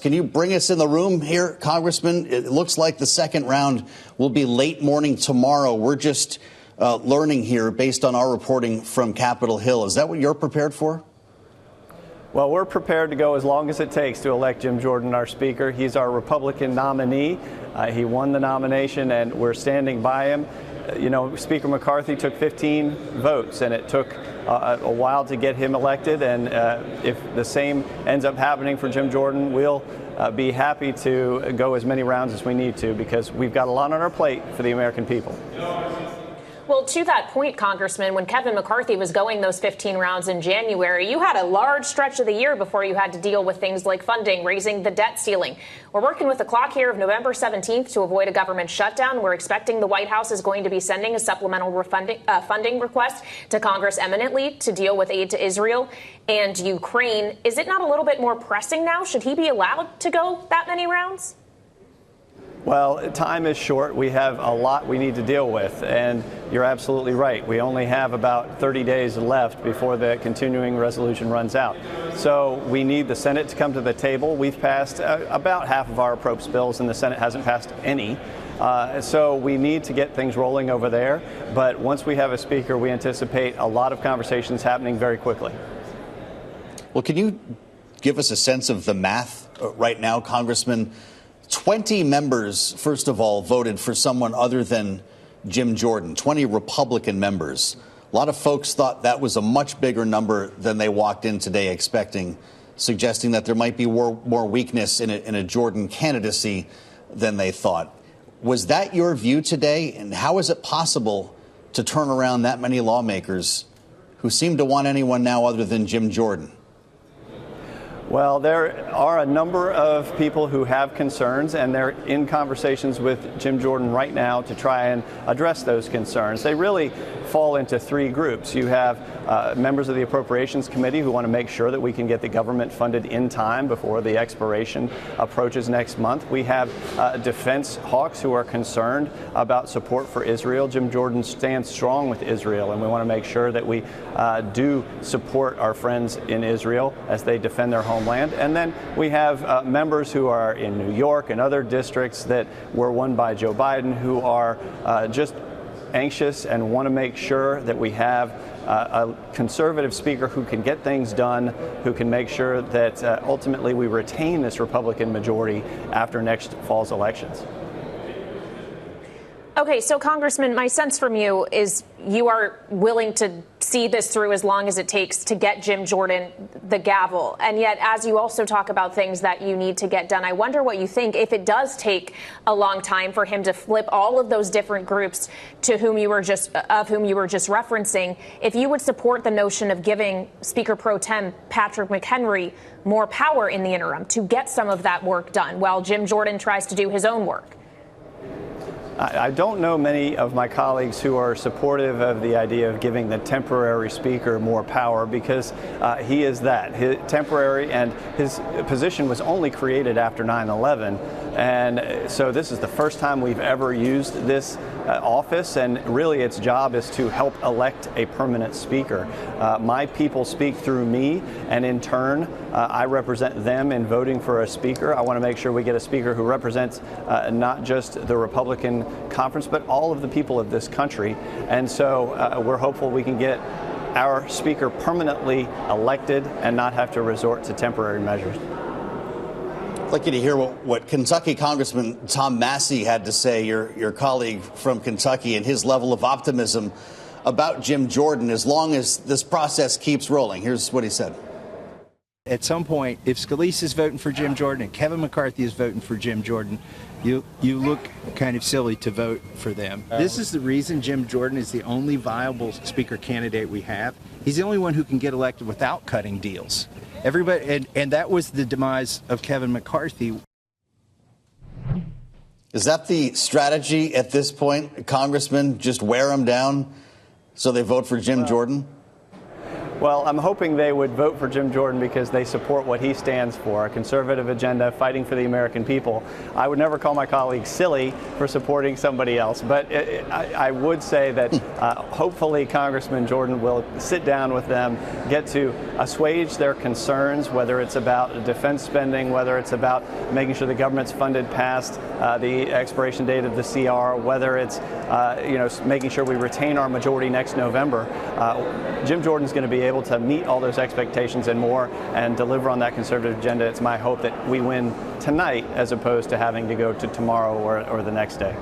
Can you bring us in the room here, Congressman? It looks like the second round will be late morning tomorrow. We're just learning here based on our reporting from Capitol Hill. Is that what you're prepared for? Well, we're prepared to go as long as it takes to elect Jim Jordan our Speaker. He's our Republican nominee. He won the nomination, and we're standing by him. You know, Speaker McCarthy took 15 votes, and it took a while to get him elected. And if the same ends up happening for Jim Jordan, we'll be happy to go as many rounds as we need to, because we've got a lot on our plate for the American people. Well, to that point, Congressman, when Kevin McCarthy was going those 15 rounds in January, you had a large stretch of the year before you had to deal with things like funding, raising the debt ceiling. We're working with the clock here of November 17th to avoid a government shutdown. We're expecting the White House is going to be sending a supplemental funding request to Congress imminently to deal with aid to Israel and Ukraine. Is it not a little bit more pressing now? Should he be allowed to go that many rounds? Well, time is short. We have a lot we need to deal with, and you're absolutely right. We only have about 30 days left before the continuing resolution runs out. So we need the Senate to come to the table. We've passed about half of our appropriations bills, and the Senate hasn't passed any. So we need to get things rolling over there. But once we have a speaker, we anticipate a lot of conversations happening very quickly. Well, can you give us a sense of the math right now, Congressman? 20 members, first of all, voted for someone other than Jim Jordan, 20 Republican members. A lot of folks thought that was a much bigger number than they walked in today expecting, suggesting that there might be more weakness in a Jordan candidacy than they thought. Was that your view today? And how is it possible to turn around that many lawmakers who seem to want anyone now other than Jim Jordan? Well, there are a number of people who have concerns, and they're in conversations with Jim Jordan right now to try and address those concerns. They really fall into three groups. You have members of the Appropriations Committee who want to make sure that we can get the government funded in time before the expiration approaches next month. We have defense hawks who are concerned about support for Israel. Jim Jordan stands strong with Israel, and we want to make sure that we do support our friends in Israel as they defend their homeland. And then we have members who are in New York and other districts that were won by Joe Biden who are just anxious and want to make sure that we have a conservative speaker who can get things done, who can make sure that ultimately we retain this Republican majority after next fall's elections. Okay, so Congressman, my sense from you is you are willing to see this through as long as it takes to get Jim Jordan the gavel. And yet, as you also talk about things that you need to get done, I wonder what you think if it does take a long time for him to flip all of those different groups to whom you were just referencing, if you would support the notion of giving Speaker Pro Tem Patrick McHenry more power in the interim to get some of that work done while Jim Jordan tries to do his own work. I don't know many of my colleagues who are supportive of the idea of giving the temporary speaker more power, because he is that. Temporary, and his position was only created after 9/11. And so this is the first time we've ever used this office, and really its job is to help elect a permanent speaker. My people speak through me, and in turn, I represent them in voting for a speaker. I want to make sure we get a speaker who represents not just the Republican conference, but all of the people of this country. And so we're hopeful we can get our speaker permanently elected and not have to resort to temporary measures. I'd like you to hear what Kentucky Congressman Tom Massey had to say, your colleague from Kentucky, and his level of optimism about Jim Jordan as long as this process keeps rolling. Here's what he said. At some point, if Scalise is voting for Jim Jordan and Kevin McCarthy is voting for Jim Jordan, you look kind of silly to vote for them. This is the reason Jim Jordan is the only viable speaker candidate we have. He's the only one who can get elected without cutting deals. Everybody, and that was the demise of Kevin McCarthy. Is that the strategy at this point, Congressman? Just wear them down so they vote for Jim Jordan? Well, I'm hoping they would vote for Jim Jordan because they support what he stands for, a conservative agenda, fighting for the American people. I would never call my colleagues silly for supporting somebody else, but I would say that hopefully Congressman Jordan will sit down with them, get to assuage their concerns, whether it's about defense spending, whether it's about making sure the government's funded past the expiration date of the CR, whether it's making sure we retain our majority next November. Jim Jordan's going to be able to meet all those expectations and more and deliver on that conservative agenda. It's my hope that we win tonight as opposed to having to go to tomorrow or the next day.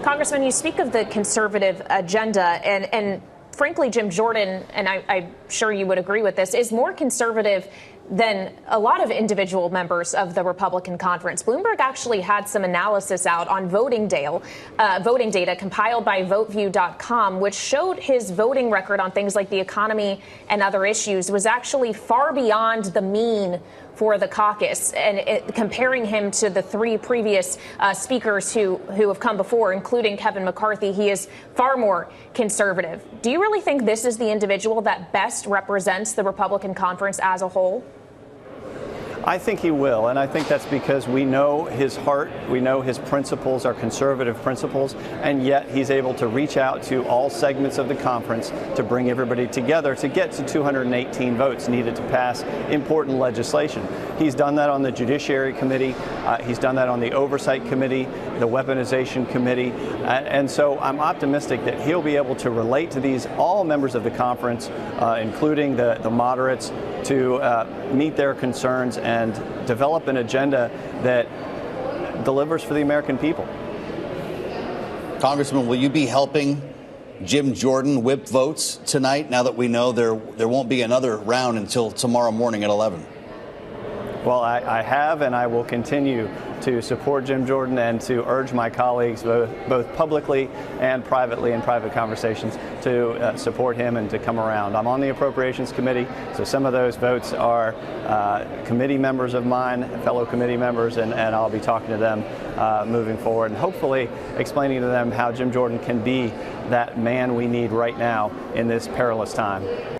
Congressman, you speak of the conservative agenda, and frankly, Jim Jordan, and I'm sure you would agree with this, is more conservative than a lot of individual members of the Republican conference. Bloomberg actually had some analysis out on voting data compiled by voteview.com, which showed his voting record on things like the economy and other issues was actually far beyond the mean for the caucus, and comparing him to the three previous speakers who have come before, including Kevin McCarthy, he is far more conservative. Do you really think this is the individual that best represents the Republican conference as a whole? I think he will, and I think that's because we know his heart, we know his principles are conservative principles, and yet he's able to reach out to all segments of the conference to bring everybody together to get to 218 votes needed to pass important legislation. He's done that on the Judiciary Committee, he's done that on the Oversight Committee, the Weaponization Committee, and so I'm optimistic that he'll be able to relate to all members of the conference, including the moderates, to meet their concerns and develop an agenda that delivers for the American people. Congressman, will you be helping Jim Jordan whip votes tonight now that we know there won't be another round until tomorrow morning at 11? Well, I have, and I will continue to support Jim Jordan and to urge my colleagues, both publicly and privately in private conversations, to support him and to come around. I'm on the Appropriations Committee, so some of those votes are committee members of mine, fellow committee members, and I'll be talking to them moving forward and hopefully explaining to them how Jim Jordan can be that man we need right now in this perilous time.